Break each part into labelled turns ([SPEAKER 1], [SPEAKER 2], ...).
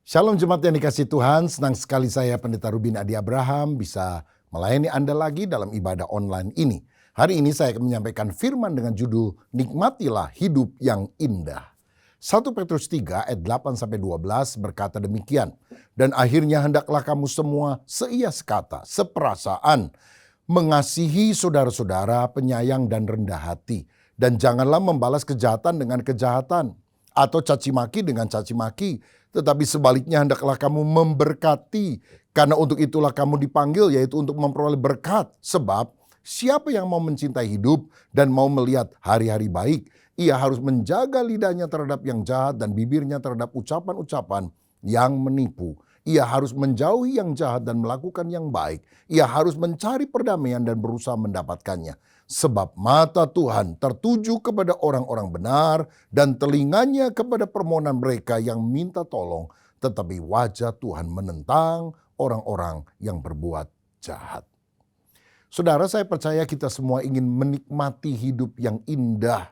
[SPEAKER 1] Shalom jemaat yang dikasih Tuhan, senang sekali saya Pendeta Rubin Adi Abraham bisa melayani Anda lagi dalam ibadah online ini. Hari ini saya akan menyampaikan firman dengan judul Nikmatilah Hidup yang Indah. 1 Petrus 3 ayat 8-12 berkata demikian. Dan akhirnya hendaklah kamu semua seia sekata, seperasaan, mengasihi saudara-saudara, penyayang dan rendah hati. Dan janganlah membalas kejahatan dengan kejahatan atau caci maki dengan caci maki, tetapi sebaliknya hendaklah kamu memberkati, karena untuk itulah kamu dipanggil, yaitu untuk memperoleh berkat. Sebab siapa yang mau mencintai hidup dan mau melihat hari-hari baik, ia harus menjaga lidahnya terhadap yang jahat dan bibirnya terhadap ucapan-ucapan yang menipu. Ia harus menjauhi yang jahat dan melakukan yang baik. Ia harus mencari perdamaian dan berusaha mendapatkannya. Sebab mata Tuhan tertuju kepada orang-orang benar dan telinganya kepada permohonan mereka yang minta tolong. Tetapi wajah Tuhan menentang orang-orang yang berbuat jahat. Saudara, saya percaya kita semua ingin menikmati hidup yang indah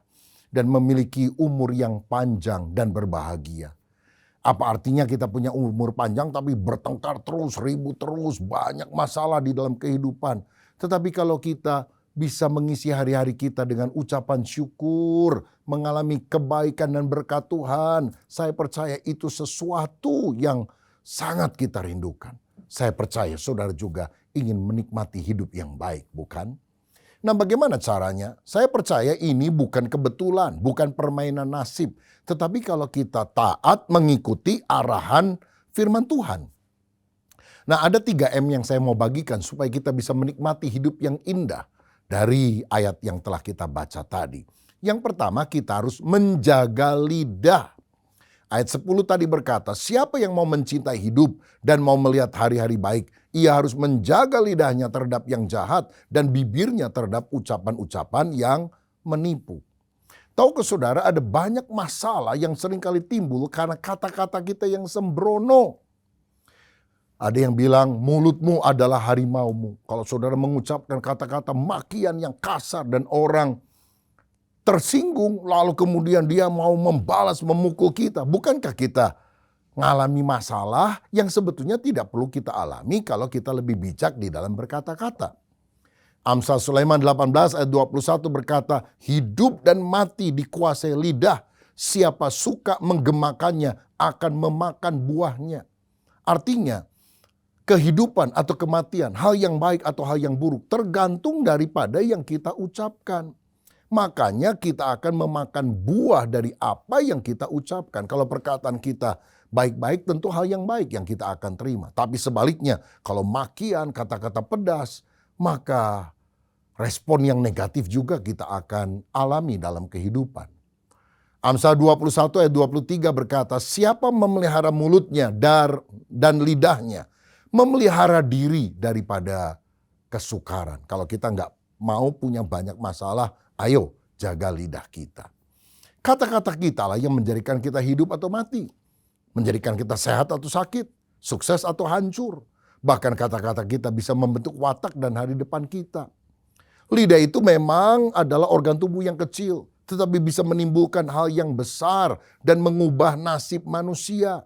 [SPEAKER 1] dan memiliki umur yang panjang dan berbahagia. Apa artinya kita punya umur panjang tapi bertengkar terus, ribut terus, banyak masalah di dalam kehidupan. Tetapi kalau kita bisa mengisi hari-hari kita dengan ucapan syukur, mengalami kebaikan dan berkat Tuhan, saya percaya itu sesuatu yang sangat kita rindukan. Saya percaya saudara juga ingin menikmati hidup yang baik, bukan? Nah, bagaimana caranya? Saya percaya ini bukan kebetulan, bukan permainan nasib. Tetapi kalau kita taat mengikuti arahan firman Tuhan. Nah, ada 3M yang saya mau bagikan supaya kita bisa menikmati hidup yang indah dari ayat yang telah kita baca tadi. Yang pertama, kita harus menjaga lidah. Ayat 10 tadi berkata, siapa yang mau mencintai hidup dan mau melihat hari-hari baik, ia harus menjaga lidahnya terhadap yang jahat dan bibirnya terhadap ucapan-ucapan yang menipu. Tahu ke saudara, ada banyak masalah yang seringkali timbul karena kata-kata kita yang sembrono. Ada yang bilang mulutmu adalah harimaumu. Kalau saudara mengucapkan kata-kata makian yang kasar dan orang tersinggung, lalu kemudian dia mau membalas, memukul kita. Bukankah kita mengalami masalah yang sebetulnya tidak perlu kita alami kalau kita lebih bijak di dalam berkata-kata? Amsal Sulaiman 18 ayat 21 berkata, hidup dan mati dikuasai lidah. Siapa suka menggemakannya akan memakan buahnya. Artinya, kehidupan atau kematian, hal yang baik atau hal yang buruk, tergantung daripada yang kita ucapkan. Makanya kita akan memakan buah dari apa yang kita ucapkan. Kalau perkataan kita baik-baik, tentu hal yang baik yang kita akan terima. Tapi sebaliknya, kalau makian, kata-kata pedas, maka respon yang negatif juga kita akan alami dalam kehidupan. Amsal 21 ayat 23 berkata, siapa memelihara mulutnya dan lidahnya, memelihara diri daripada kesukaran. Kalau kita nggak mau punya banyak masalah, ayo jaga lidah kita. Kata-kata kita lah yang menjadikan kita hidup atau mati. Menjadikan kita sehat atau sakit, sukses atau hancur. Bahkan kata-kata kita bisa membentuk watak dan hari depan kita. Lidah itu memang adalah organ tubuh yang kecil, tetapi bisa menimbulkan hal yang besar dan mengubah nasib manusia.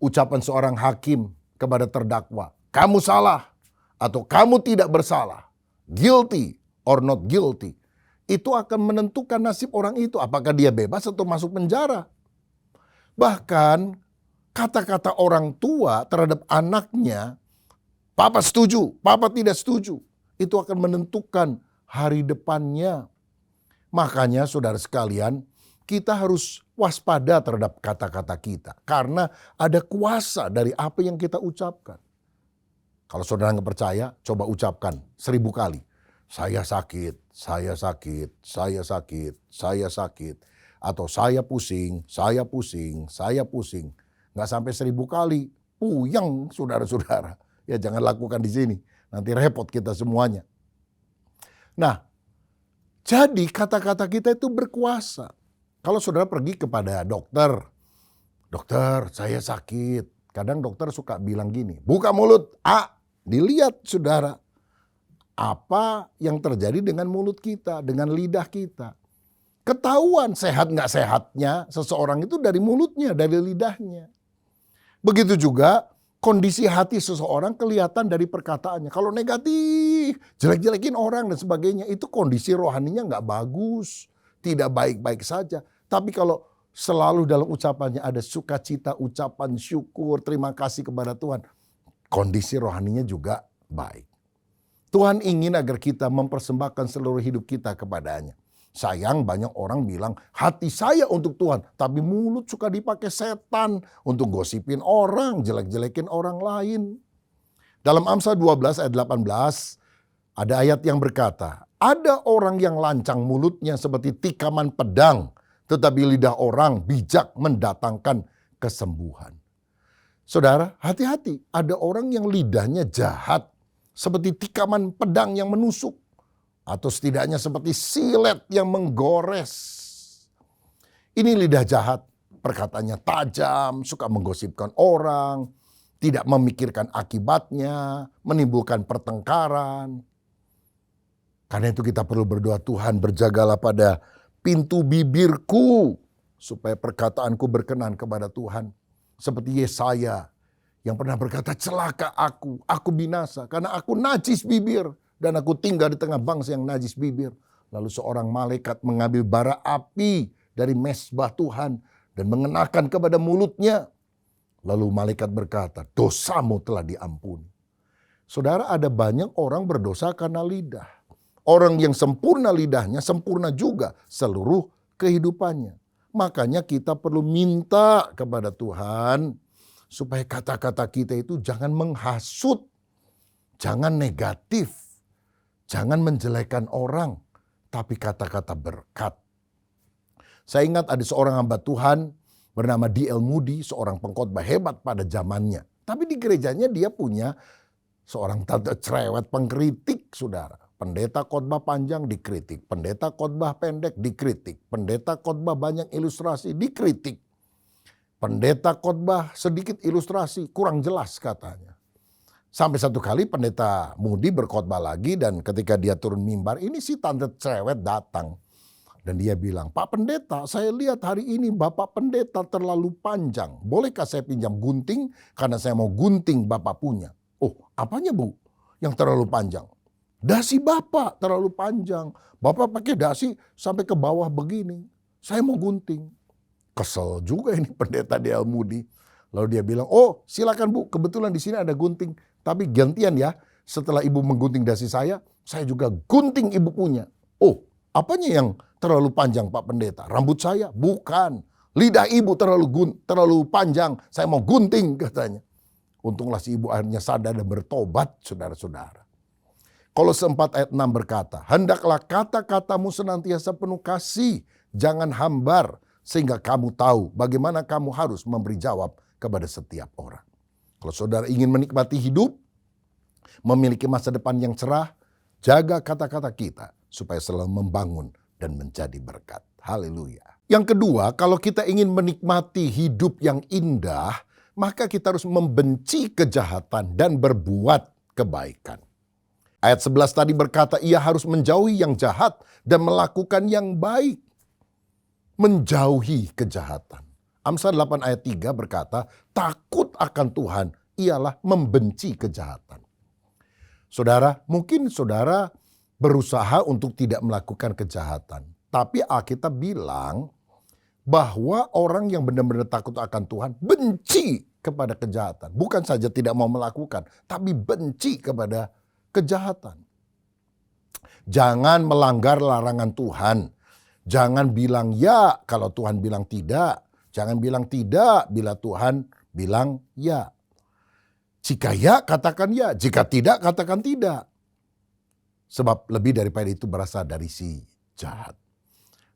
[SPEAKER 1] Ucapan seorang hakim kepada terdakwa, kamu salah atau kamu tidak bersalah, guilty or not guilty, itu akan menentukan nasib orang itu. Apakah dia bebas atau masuk penjara. Bahkan kata-kata orang tua terhadap anaknya, papa setuju, papa tidak setuju, itu akan menentukan hari depannya. Makanya saudara sekalian, kita harus waspada terhadap kata-kata kita. Karena ada kuasa dari apa yang kita ucapkan. Kalau saudara nggak percaya, coba ucapkan 1000 kali. Saya sakit, saya sakit, saya sakit, saya sakit. Atau saya pusing, saya pusing, saya pusing. Nggak sampai 1000 kali, puyeng saudara-saudara. Ya jangan lakukan di sini, nanti repot kita semuanya. Nah, jadi kata-kata kita itu berkuasa. Kalau saudara pergi kepada dokter, dokter saya sakit. Kadang dokter suka bilang gini, buka mulut, dilihat saudara. Apa yang terjadi dengan mulut kita, dengan lidah kita. Ketahuan sehat nggak sehatnya seseorang itu dari mulutnya, dari lidahnya. Begitu juga kondisi hati seseorang kelihatan dari perkataannya. Kalau negatif, jelek-jelekin orang dan sebagainya, itu kondisi rohaninya nggak bagus, tidak baik-baik saja. Tapi kalau selalu dalam ucapannya ada sukacita, ucapan syukur, terima kasih kepada Tuhan, kondisi rohaninya juga baik. Tuhan ingin agar kita mempersembahkan seluruh hidup kita kepadanya. Sayang banyak orang bilang hati saya untuk Tuhan, tapi mulut suka dipakai setan untuk gosipin orang, jelek-jelekin orang lain. Dalam Amsal 12 ayat 18 ada ayat yang berkata, ada orang yang lancang mulutnya seperti tikaman pedang, tetapi lidah orang bijak mendatangkan kesembuhan. Saudara, hati-hati, ada orang yang lidahnya jahat, seperti tikaman pedang yang menusuk. Atau setidaknya seperti silet yang menggores. Ini lidah jahat, perkataannya tajam, suka menggosipkan orang, tidak memikirkan akibatnya, menimbulkan pertengkaran. Karena itu kita perlu berdoa, Tuhan berjagalah pada pintu bibirku, supaya perkataanku berkenan kepada Tuhan. Seperti Yesaya yang pernah berkata, celaka aku binasa karena aku najis bibir. Dan aku tinggal di tengah bangsa yang najis bibir. Lalu seorang malaikat mengambil bara api dari mezbah Tuhan dan mengenakan kepada mulutnya. Lalu malaikat berkata, dosamu telah diampuni. Saudara, ada banyak orang berdosa karena lidah. Orang yang sempurna lidahnya, sempurna juga seluruh kehidupannya. Makanya kita perlu minta kepada Tuhan supaya kata-kata kita itu jangan menghasut, jangan negatif. Jangan menjelekan orang, tapi kata-kata berkat. Saya ingat ada seorang hamba Tuhan bernama D.L. Moody, seorang pengkhotbah hebat pada zamannya. Tapi di gerejanya dia punya seorang tante cerewet pengkritik, saudara. Pendeta khotbah panjang dikritik, pendeta khotbah pendek dikritik, pendeta khotbah banyak ilustrasi dikritik. Pendeta khotbah sedikit ilustrasi, kurang jelas katanya. Sampai satu kali pendeta Moody berkhotbah lagi dan ketika dia turun mimbar, ini si tante cerewet datang. Dan dia bilang, Pak Pendeta, saya lihat hari ini Bapak Pendeta terlalu panjang. Bolehkah saya pinjam gunting? Karena saya mau gunting Bapak punya. Oh, apanya Bu yang terlalu panjang? Dasi Bapak terlalu panjang. Bapak pakai dasi sampai ke bawah begini. Saya mau gunting. Kesel juga ini pendeta D.L. Moody. Lalu dia bilang, oh silakan Bu, kebetulan di sini ada gunting. Tapi gantian ya, setelah ibu menggunting dasi saya juga gunting ibu punya. Oh, apanya yang terlalu panjang Pak Pendeta? Rambut saya? Bukan. Lidah ibu terlalu panjang, saya mau gunting katanya. Untunglah si ibu akhirnya sadar dan bertobat, saudara-saudara. Kolose 4 ayat 6 berkata, hendaklah kata-katamu senantiasa penuh kasih, jangan hambar, sehingga kamu tahu bagaimana kamu harus memberi jawab kepada setiap orang. Kalau saudara ingin menikmati hidup, memiliki masa depan yang cerah, jaga kata-kata kita supaya selalu membangun dan menjadi berkat. Haleluya. Yang kedua, kalau kita ingin menikmati hidup yang indah, maka kita harus membenci kejahatan dan berbuat kebaikan. Ayat 11 tadi berkata, ia harus menjauhi yang jahat dan melakukan yang baik. Menjauhi kejahatan. Amsal 8 ayat 3 berkata, takut akan Tuhan ialah membenci kejahatan. Saudara, mungkin saudara berusaha untuk tidak melakukan kejahatan. Tapi Alkitab bilang bahwa orang yang benar-benar takut akan Tuhan benci kepada kejahatan. Bukan saja tidak mau melakukan, tapi benci kepada kejahatan. Jangan melanggar larangan Tuhan. Jangan bilang ya kalau Tuhan bilang tidak. Jangan bilang tidak bila Tuhan bilang ya. Jika ya, katakan ya. Jika tidak, katakan tidak. Sebab lebih daripada itu berasal dari si jahat.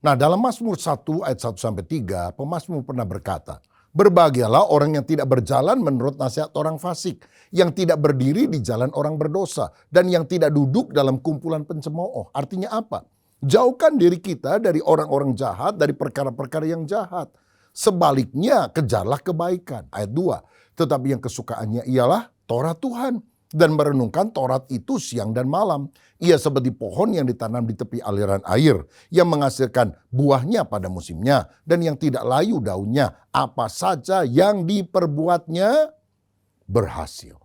[SPEAKER 1] Nah, dalam Mazmur 1 ayat 1-3, pemazmur pernah berkata, berbahagialah orang yang tidak berjalan menurut nasihat orang fasik, yang tidak berdiri di jalan orang berdosa, dan yang tidak duduk dalam kumpulan pencemooh. Artinya apa? Jauhkan diri kita dari orang-orang jahat, dari perkara-perkara yang jahat. Sebaliknya, kejarlah kebaikan. Ayat 2, tetapi yang kesukaannya ialah Torah Tuhan. dan merenungkan Taurat itu siang dan malam. Ia seperti pohon yang ditanam di tepi aliran air, yang menghasilkan buahnya pada musimnya, dan yang tidak layu daunnya. Apa saja yang diperbuatnya berhasil.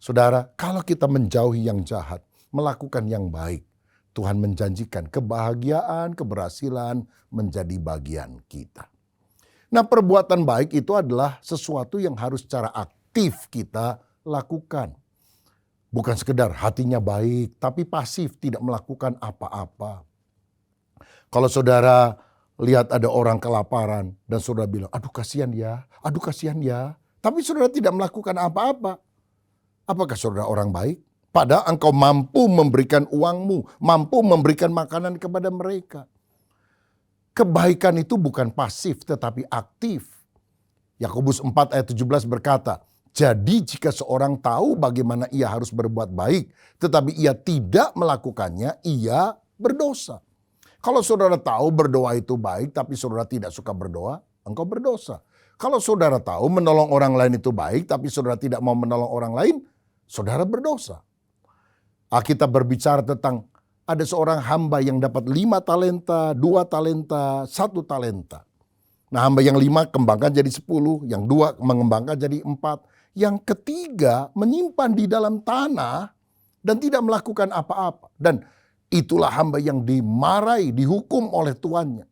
[SPEAKER 1] Saudara, kalau kita menjauhi yang jahat, melakukan yang baik, Tuhan menjanjikan kebahagiaan, keberhasilan menjadi bagian kita. Nah, perbuatan baik itu adalah sesuatu yang harus secara aktif kita lakukan. Bukan sekedar hatinya baik, tapi pasif, tidak melakukan apa-apa. Kalau saudara lihat ada orang kelaparan dan saudara bilang, aduh kasihan ya, tapi saudara tidak melakukan apa-apa. Apakah saudara orang baik? Padahal engkau mampu memberikan uangmu, mampu memberikan makanan kepada mereka. Kebaikan itu bukan pasif tetapi aktif. Yakobus 4 ayat 17 berkata, jadi jika seorang tahu bagaimana ia harus berbuat baik, tetapi ia tidak melakukannya, ia berdosa. Kalau saudara tahu berdoa itu baik, tapi saudara tidak suka berdoa, engkau berdosa. Kalau saudara tahu menolong orang lain itu baik, tapi saudara tidak mau menolong orang lain, saudara berdosa. Alkitab berbicara tentang ada seorang hamba yang dapat 5 talenta, 2 talenta, 1 talenta. Nah, hamba yang 5 kembangkan jadi 10, yang 2 mengembangkan jadi 4. Yang ketiga menyimpan di dalam tanah dan tidak melakukan apa-apa. Dan itulah hamba yang dimarahi, dihukum oleh tuannya.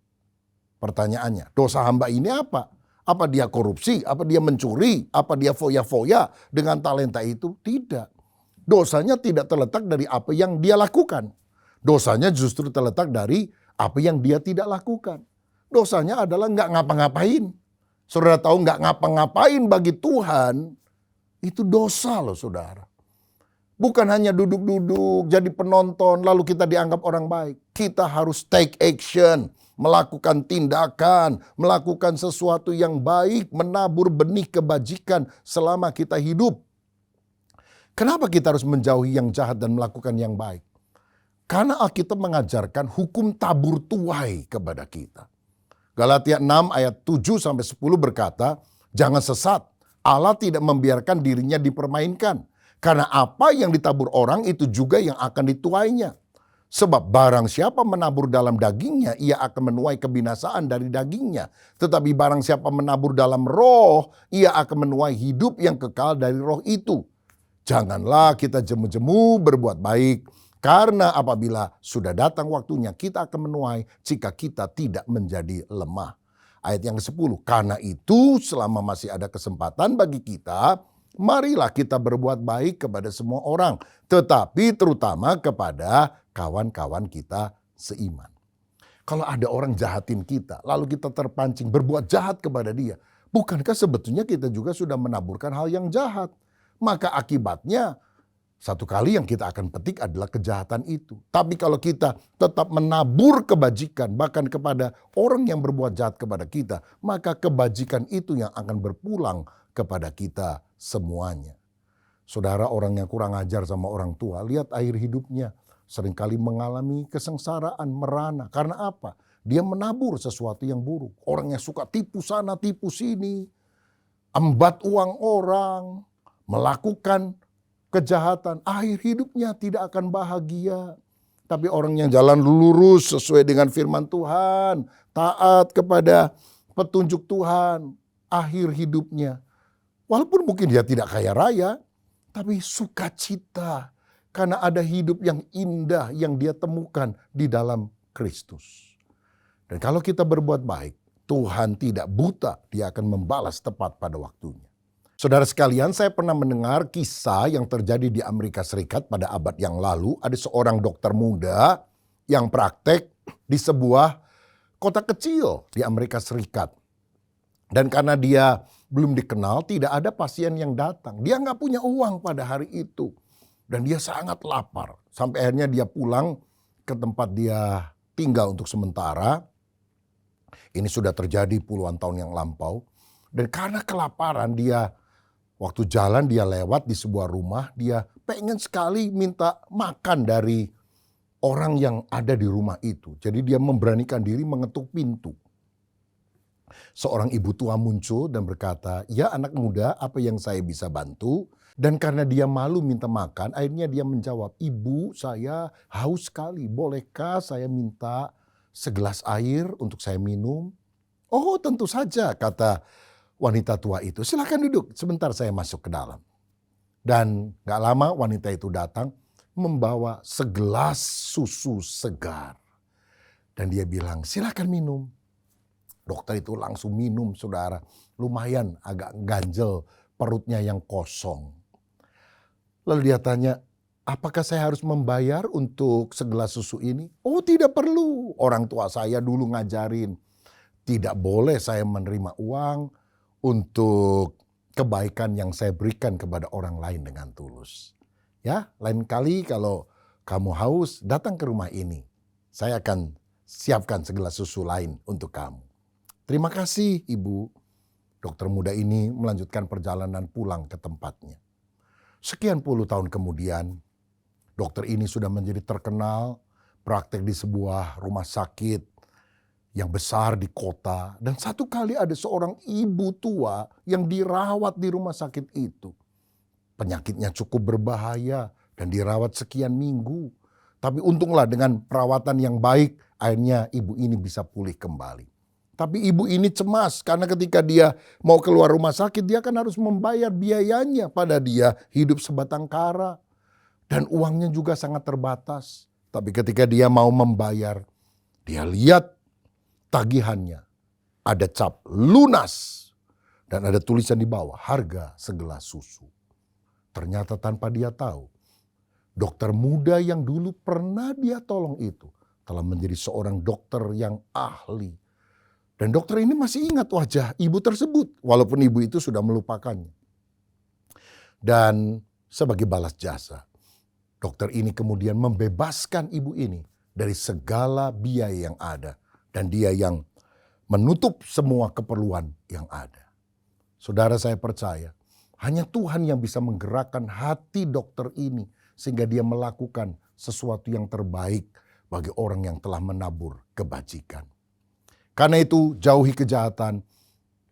[SPEAKER 1] Pertanyaannya, dosa hamba ini apa? Apa dia korupsi? Apa dia mencuri? Apa dia foya-foya dengan talenta itu? Tidak. Dosanya tidak terletak dari apa yang dia lakukan. Dosanya justru terletak dari apa yang dia tidak lakukan. Dosanya adalah nggak ngapa-ngapain. Saudara tahu nggak ngapa-ngapain bagi Tuhan, itu dosa loh saudara. Bukan hanya duduk-duduk jadi penonton lalu kita dianggap orang baik. Kita harus take action, melakukan tindakan, melakukan sesuatu yang baik, menabur benih kebajikan selama kita hidup. Kenapa kita harus menjauhi yang jahat dan melakukan yang baik? Karena Alkitab mengajarkan hukum tabur tuai kepada kita. Galatia 6 ayat 7-10 berkata, jangan sesat. Allah tidak membiarkan dirinya dipermainkan. Karena apa yang ditabur orang itu juga yang akan dituainya. Sebab barang siapa menabur dalam dagingnya, ia akan menuai kebinasaan dari dagingnya. Tetapi barang siapa menabur dalam roh, ia akan menuai hidup yang kekal dari roh itu. Janganlah kita jemu-jemu berbuat baik. Karena apabila sudah datang waktunya kita akan menuai jika kita tidak menjadi lemah. Ayat yang ke-10, karena itu selama masih ada kesempatan bagi kita, marilah kita berbuat baik kepada semua orang. Tetapi terutama kepada kawan-kawan kita seiman. Kalau ada orang jahatin kita, lalu kita terpancing berbuat jahat kepada dia. Bukankah sebetulnya kita juga sudah menaburkan hal yang jahat? Maka akibatnya satu kali yang kita akan petik adalah kejahatan itu. Tapi kalau kita tetap menabur kebajikan bahkan kepada orang yang berbuat jahat kepada kita, maka kebajikan itu yang akan berpulang kepada kita semuanya. Saudara, orang yang kurang ajar sama orang tua, lihat akhir hidupnya. Seringkali mengalami kesengsaraan, merana. Karena apa? Dia menabur sesuatu yang buruk. Orang yang suka tipu sana, tipu sini. Embat uang orang, melakukan kejahatan, akhir hidupnya tidak akan bahagia. Tapi orang yang jalan lurus sesuai dengan firman Tuhan, taat kepada petunjuk Tuhan, akhir hidupnya, walaupun mungkin dia tidak kaya raya, tapi sukacita karena ada hidup yang indah yang dia temukan di dalam Kristus. Dan kalau kita berbuat baik, Tuhan tidak buta, dia akan membalas tepat pada waktunya. Saudara sekalian, saya pernah mendengar kisah yang terjadi di Amerika Serikat pada abad yang lalu. Ada seorang dokter muda yang praktek di sebuah kota kecil di Amerika Serikat. Dan karena dia belum dikenal, tidak ada pasien yang datang. Dia nggak punya uang pada hari itu. Dan dia sangat lapar. Sampai akhirnya dia pulang ke tempat dia tinggal untuk sementara. Ini sudah terjadi puluhan tahun yang lampau. Dan karena kelaparan dia, waktu jalan dia lewat di sebuah rumah, dia pengen sekali minta makan dari orang yang ada di rumah itu. Jadi dia memberanikan diri mengetuk pintu. Seorang ibu tua muncul dan berkata, "Ya anak muda, apa yang saya bisa bantu?" Dan karena dia malu minta makan, akhirnya dia menjawab, "Ibu, saya haus sekali. Bolehkah saya minta segelas air untuk saya minum?" "Oh, tentu saja," kata wanita tua itu. "Silakan duduk, sebentar saya masuk ke dalam." Dan gak lama wanita itu datang membawa segelas susu segar. Dan dia bilang, "Silakan minum." Dokter itu langsung minum, saudara. Lumayan agak ganjel, perutnya yang kosong. Lalu dia tanya, "Apakah saya harus membayar untuk segelas susu ini?" "Oh, tidak perlu. Orang tua saya dulu ngajarin. Tidak boleh saya menerima uang untuk kebaikan yang saya berikan kepada orang lain dengan tulus. Ya, lain kali kalau kamu haus, datang ke rumah ini. Saya akan siapkan segelas susu lain untuk kamu." "Terima kasih, Ibu." Dokter muda ini melanjutkan perjalanan pulang ke tempatnya. Sekian puluh tahun kemudian, dokter ini sudah menjadi terkenal, praktek di sebuah rumah sakit yang besar di kota. Dan satu kali ada seorang ibu tua yang dirawat di rumah sakit itu. Penyakitnya cukup berbahaya dan dirawat sekian minggu. Tapi untunglah dengan perawatan yang baik, akhirnya ibu ini bisa pulih kembali. Tapi ibu ini cemas karena ketika dia mau keluar rumah sakit, dia kan harus membayar biayanya pada dia hidup sebatang kara. Dan uangnya juga sangat terbatas. Tapi ketika dia mau membayar, dia lihat tagihannya. Ada cap lunas dan ada tulisan di bawah, harga segelas susu. Ternyata tanpa dia tahu, dokter muda yang dulu pernah dia tolong itu telah menjadi seorang dokter yang ahli. Dan dokter ini masih ingat wajah ibu tersebut, walaupun ibu itu sudah melupakannya. Dan sebagai balas jasa, dokter ini kemudian membebaskan ibu ini dari segala biaya yang ada. Dan dia yang menutup semua keperluan yang ada. Saudara, saya percaya hanya Tuhan yang bisa menggerakkan hati dokter ini sehingga dia melakukan sesuatu yang terbaik bagi orang yang telah menabur kebajikan. Karena itu jauhi kejahatan,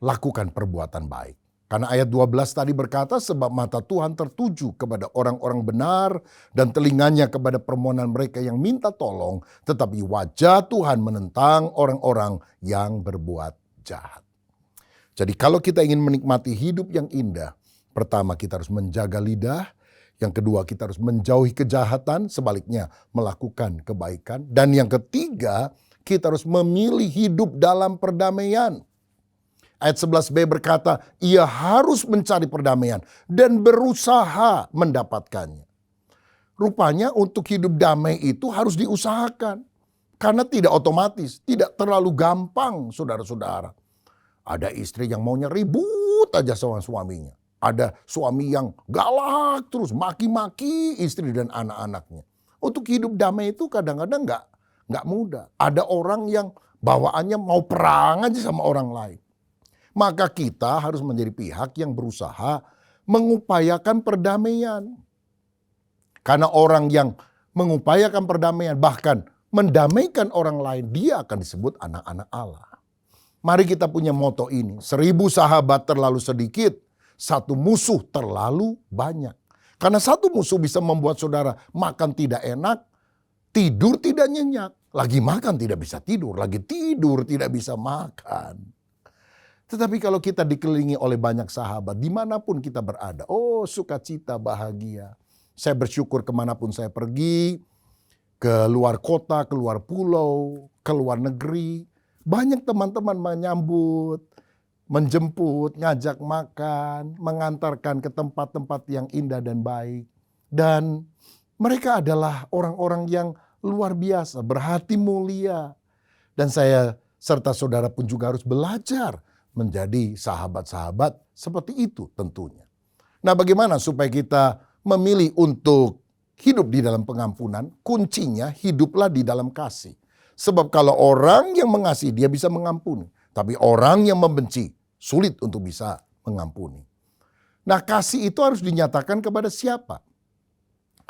[SPEAKER 1] lakukan perbuatan baik. Karena ayat 12 tadi berkata, sebab mata Tuhan tertuju kepada orang-orang benar dan telinganya kepada permohonan mereka yang minta tolong. Tetapi wajah Tuhan menentang orang-orang yang berbuat jahat. Jadi kalau kita ingin menikmati hidup yang indah, pertama kita harus menjaga lidah. Yang kedua kita harus menjauhi kejahatan, sebaliknya melakukan kebaikan. Dan yang ketiga kita harus memilih hidup dalam perdamaian. Ayat 11b berkata, ia harus mencari perdamaian dan berusaha mendapatkannya. Rupanya untuk hidup damai itu harus diusahakan. Karena tidak otomatis, tidak terlalu gampang saudara-saudara. Ada istri yang maunya ribut aja sama suaminya. Ada suami yang galak terus maki-maki istri dan anak-anaknya. Untuk hidup damai itu kadang-kadang nggak mudah. Ada orang yang bawaannya mau perang aja sama orang lain. Maka kita harus menjadi pihak yang berusaha mengupayakan perdamaian. Karena orang yang mengupayakan perdamaian, bahkan mendamaikan orang lain, dia akan disebut anak-anak Allah. Mari kita punya moto ini, 1000 sahabat terlalu sedikit, 1 musuh terlalu banyak. Karena 1 musuh bisa membuat saudara makan tidak enak, tidur tidak nyenyak. Lagi makan tidak bisa tidur, lagi tidur tidak bisa makan. Tetapi kalau kita dikelilingi oleh banyak sahabat, dimanapun kita berada, oh sukacita, bahagia. Saya bersyukur kemanapun saya pergi, ke luar kota, ke luar pulau, ke luar negeri. Banyak teman-teman menyambut, menjemput, ngajak makan, mengantarkan ke tempat-tempat yang indah dan baik. Dan mereka adalah orang-orang yang luar biasa, berhati mulia. Dan saya serta saudara pun juga harus belajar menjadi sahabat-sahabat seperti itu tentunya. Nah, bagaimana supaya kita memilih untuk hidup di dalam pengampunan? Kuncinya hiduplah di dalam kasih. Sebab kalau orang yang mengasihi dia bisa mengampuni. Tapi orang yang membenci sulit untuk bisa mengampuni. Nah, kasih itu harus dinyatakan kepada siapa?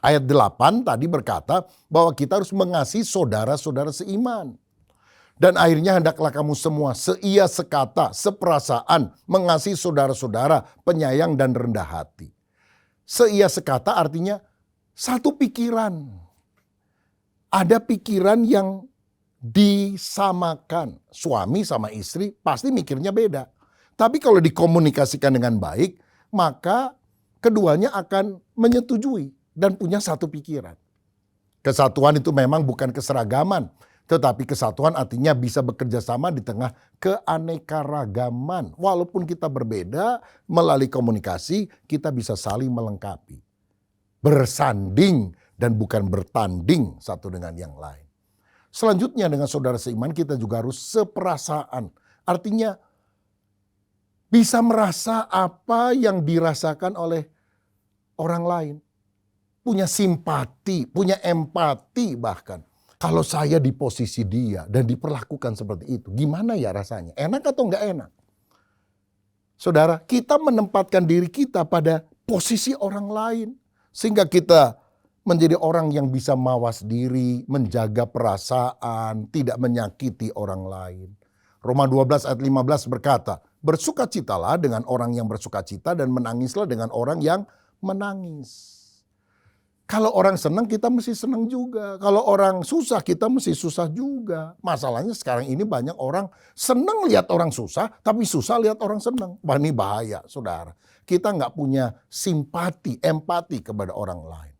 [SPEAKER 1] Ayat 8 tadi berkata bahwa kita harus mengasihi saudara-saudara seiman. Dan akhirnya hendaklah kamu semua seia sekata, seperasaan, mengasihi saudara-saudara, penyayang dan rendah hati. Seia sekata artinya satu pikiran. Ada pikiran yang disamakan. Suami sama istri pasti mikirnya beda. Tapi kalau dikomunikasikan dengan baik, maka keduanya akan menyetujui dan punya satu pikiran. Kesatuan itu memang bukan keseragaman, tetapi kesatuan artinya bisa bekerja sama di tengah keanekaragaman. Walaupun kita berbeda, melalui komunikasi kita bisa saling melengkapi. Bersanding dan bukan bertanding satu dengan yang lain. Selanjutnya dengan saudara seiman kita juga harus seperasaan. Artinya bisa merasa apa yang dirasakan oleh orang lain. Punya simpati, punya empati bahkan. Kalau saya di posisi dia dan diperlakukan seperti itu, gimana ya rasanya? Enak atau enggak enak? Saudara, kita menempatkan diri kita pada posisi orang lain. Sehingga kita menjadi orang yang bisa mawas diri, menjaga perasaan, tidak menyakiti orang lain. Roma 12 ayat 15 berkata, bersukacitalah dengan orang yang bersukacita dan menangislah dengan orang yang menangis. Kalau orang senang kita mesti senang juga. Kalau orang susah kita mesti susah juga. Masalahnya sekarang ini banyak orang senang lihat orang susah, tapi susah lihat orang senang. Wah, ini bahaya saudara. Kita nggak punya simpati, empati kepada orang lain.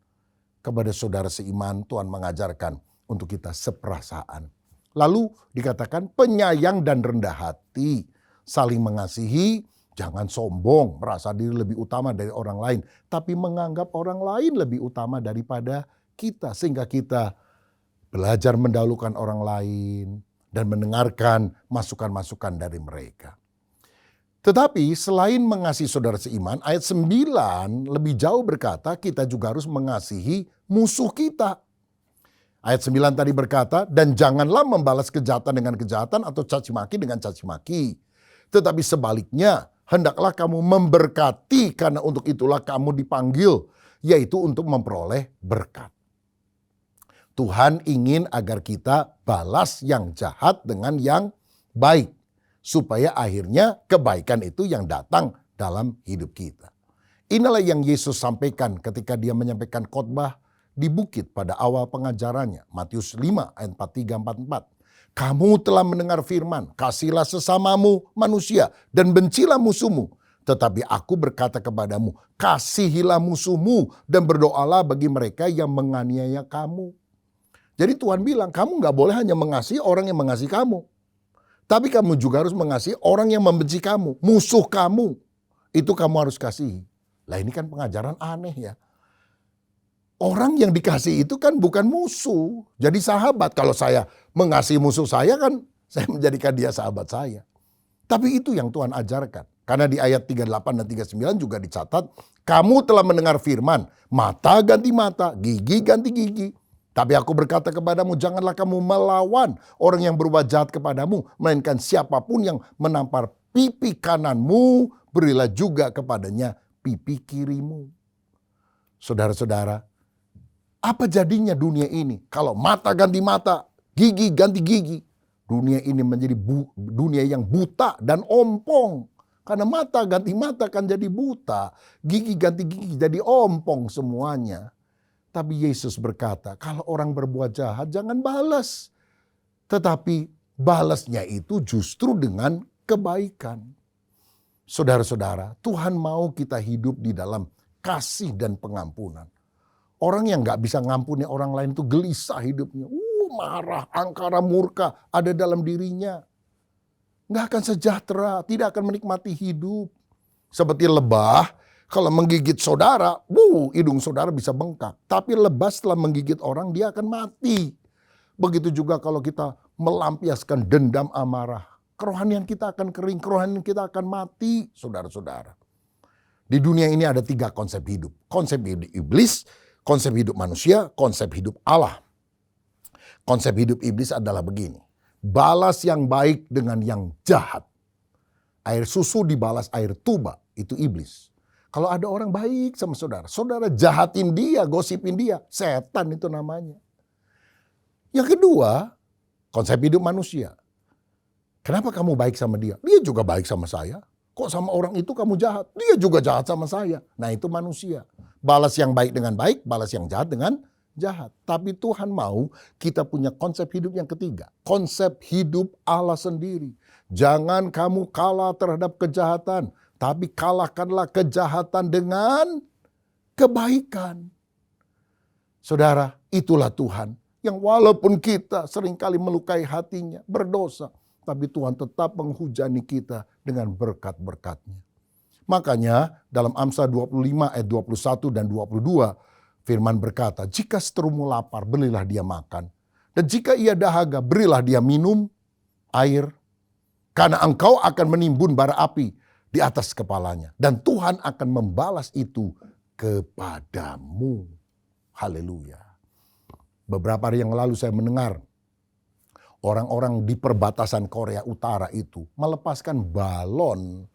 [SPEAKER 1] Kepada saudara seiman Tuhan mengajarkan untuk kita seperasaan. Lalu dikatakan penyayang dan rendah hati, saling mengasihi. Jangan sombong, merasa diri lebih utama dari orang lain. Tapi menganggap orang lain lebih utama daripada kita. Sehingga kita belajar mendahulukan orang lain. Dan mendengarkan masukan-masukan dari mereka. Tetapi selain mengasihi saudara seiman, ayat 9 lebih jauh berkata kita juga harus mengasihi musuh kita. Ayat 9 tadi berkata, dan janganlah membalas kejahatan dengan kejahatan atau caci maki dengan caci maki. Tetapi sebaliknya, hendaklah kamu memberkati karena untuk itulah kamu dipanggil, yaitu untuk memperoleh berkat. Tuhan ingin agar kita balas yang jahat dengan yang baik. Supaya akhirnya kebaikan itu yang datang dalam hidup kita. Inilah yang Yesus sampaikan ketika dia menyampaikan khotbah di bukit pada awal pengajarannya. Matius 5 ayat 43-44. Kamu telah mendengar firman, kasihlah sesamamu manusia dan bencilah musuhmu. Tetapi aku berkata kepadamu, kasihilah musuhmu dan berdoalah bagi mereka yang menganiaya kamu. Jadi Tuhan bilang, kamu gak boleh hanya mengasihi orang yang mengasihi kamu. Tapi kamu juga harus mengasihi orang yang membenci kamu, musuh kamu. Itu kamu harus kasihi. Lah ini kan pengajaran aneh ya. Orang yang dikasih itu kan bukan musuh. Jadi sahabat. Kalau saya mengasihi musuh saya kan saya menjadikan dia sahabat saya. Tapi itu yang Tuhan ajarkan. Karena di ayat 38 dan 39 juga dicatat. Kamu telah mendengar firman. Mata ganti mata, gigi ganti gigi. Tapi aku berkata kepadamu, janganlah kamu melawan orang yang berbuat jahat kepadamu. Melainkan siapapun yang menampar pipi kananmu, berilah juga kepadanya pipi kirimu. Saudara-saudara, apa jadinya dunia ini? Kalau mata ganti mata, gigi ganti gigi. Dunia ini menjadi dunia yang buta dan ompong. Karena mata ganti mata kan jadi buta. Gigi ganti gigi jadi ompong semuanya. Tapi Yesus berkata, kalau orang berbuat jahat jangan balas. Tetapi balasnya itu justru dengan kebaikan. Saudara-saudara, Tuhan mau kita hidup di dalam kasih dan pengampunan. Orang yang gak bisa ngampuni orang lain itu gelisah hidupnya. Marah, angkara, murka ada dalam dirinya. Gak akan sejahtera, tidak akan menikmati hidup. Seperti lebah, kalau menggigit saudara, hidung saudara bisa bengkak. Tapi lebah setelah menggigit orang, dia akan mati. Begitu juga kalau kita melampiaskan dendam amarah. Kerohanian kita akan kering, kerohanian kita akan mati, saudara-saudara. Di dunia ini ada 3 konsep hidup. Konsep hidup iblis, konsep hidup manusia, konsep hidup Allah. Konsep hidup iblis adalah begini. Balas yang baik dengan yang jahat. Air susu dibalas air tuba, itu iblis. Kalau ada orang baik sama saudara, saudara jahatin dia, gosipin dia, setan itu namanya. Yang kedua, konsep hidup manusia. Kenapa kamu baik sama dia? Dia juga baik sama saya. Kok sama orang itu kamu jahat? Dia juga jahat sama saya. Nah itu manusia. Balas yang baik dengan baik, balas yang jahat dengan jahat. Tapi Tuhan mau kita punya konsep hidup yang ketiga. Konsep hidup Allah sendiri. Jangan kamu kalah terhadap kejahatan. Tapi kalahkanlah kejahatan dengan kebaikan. Saudara, itulah Tuhan yang walaupun kita seringkali melukai hatinya, berdosa, tapi Tuhan tetap menghujani kita dengan berkat-berkat-Nya. Makanya dalam Amsal 25 ayat 21 dan 22, firman berkata, jika seterumu lapar, berilah dia makan. Dan jika ia dahaga, berilah dia minum air. Karena engkau akan menimbun bara api di atas kepalanya. Dan Tuhan akan membalas itu kepadamu. Haleluya. Beberapa hari yang lalu saya mendengar orang-orang di perbatasan Korea Utara itu melepaskan balon.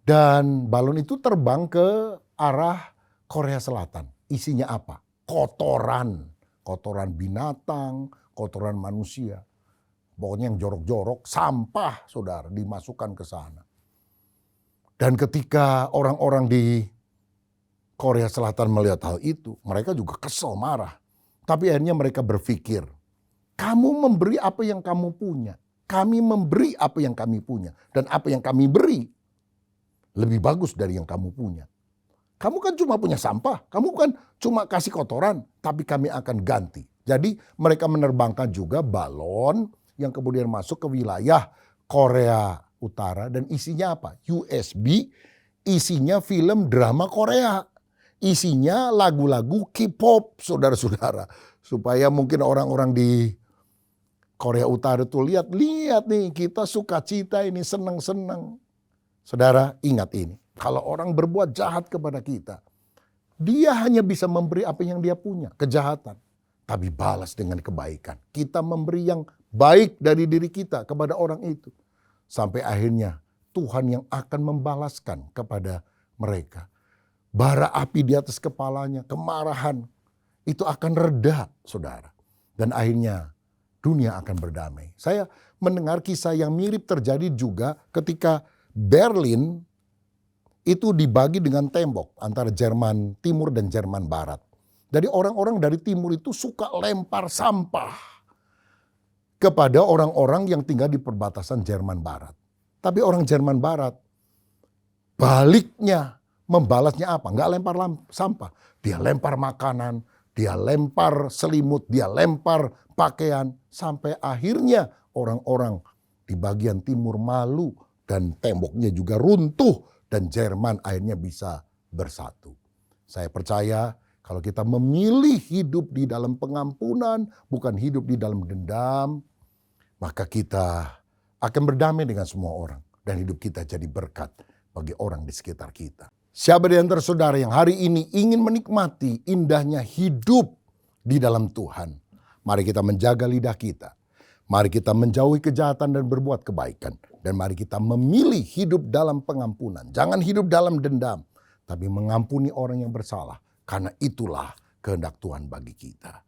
[SPEAKER 1] Dan balon itu terbang ke arah Korea Selatan. Isinya apa? Kotoran. Kotoran binatang, kotoran manusia. Pokoknya yang jorok-jorok, sampah saudara dimasukkan ke sana. Dan ketika orang-orang di Korea Selatan melihat hal itu, mereka juga kesel, marah. Tapi akhirnya mereka berpikir, kamu memberi apa yang kamu punya. Kami memberi apa yang kami punya. Dan apa yang kami beri lebih bagus dari yang kamu punya. Kamu kan cuma punya sampah. Kamu kan cuma kasih kotoran. Tapi kami akan ganti. Jadi mereka menerbangkan juga balon yang kemudian masuk ke wilayah Korea Utara. Dan isinya apa? USB, isinya film drama Korea. Isinya lagu-lagu K-pop, saudara-saudara. Supaya mungkin orang-orang di Korea Utara itu lihat nih kita sukacita ini, senang-senang. Saudara ingat ini, kalau orang berbuat jahat kepada kita, dia hanya bisa memberi apa yang dia punya, kejahatan. Tapi balas dengan kebaikan. Kita memberi yang baik dari diri kita kepada orang itu. Sampai akhirnya Tuhan yang akan membalaskan kepada mereka. Bara api di atas kepalanya, kemarahan, itu akan reda, saudara. Dan akhirnya dunia akan berdamai. Saya mendengar kisah yang mirip terjadi juga ketika Berlin itu dibagi dengan tembok antara Jerman Timur dan Jerman Barat. Jadi orang-orang dari timur itu suka lempar sampah kepada orang-orang yang tinggal di perbatasan Jerman Barat. Tapi orang Jerman Barat baliknya, membalasnya apa? Nggak lempar sampah. Dia lempar makanan, dia lempar selimut, dia lempar pakaian. Sampai akhirnya orang-orang di bagian timur malu dan temboknya juga runtuh. Dan Jerman akhirnya bisa bersatu. Saya percaya kalau kita memilih hidup di dalam pengampunan, bukan hidup di dalam dendam, maka kita akan berdamai dengan semua orang. Dan hidup kita jadi berkat bagi orang di sekitar kita. Siapa di antara saudara yang hari ini ingin menikmati indahnya hidup di dalam Tuhan? Mari kita menjaga lidah kita. Mari kita menjauhi kejahatan dan berbuat kebaikan. Dan mari kita memilih hidup dalam pengampunan. Jangan hidup dalam dendam. Tapi mengampuni orang yang bersalah. Karena itulah kehendak Tuhan bagi kita.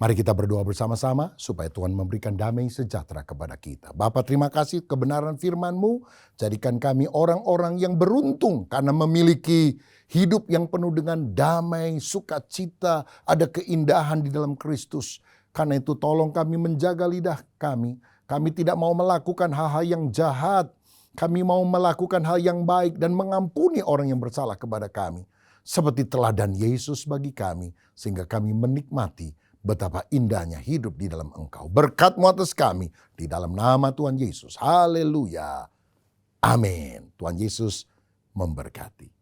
[SPEAKER 1] Mari kita berdoa bersama-sama supaya Tuhan memberikan damai sejahtera kepada kita. Bapa, terima kasih kebenaran firman-Mu. Jadikan kami orang-orang yang beruntung karena memiliki hidup yang penuh dengan damai, sukacita, ada keindahan di dalam Kristus. Karena itu tolong kami menjaga lidah kami. Kami tidak mau melakukan hal-hal yang jahat. Kami mau melakukan hal yang baik dan mengampuni orang yang bersalah kepada kami. Seperti teladan Yesus bagi kami. Sehingga kami menikmati betapa indahnya hidup di dalam Engkau. Berkat-Mu atas kami di dalam nama Tuhan Yesus. Haleluya. Amin. Tuhan Yesus memberkati.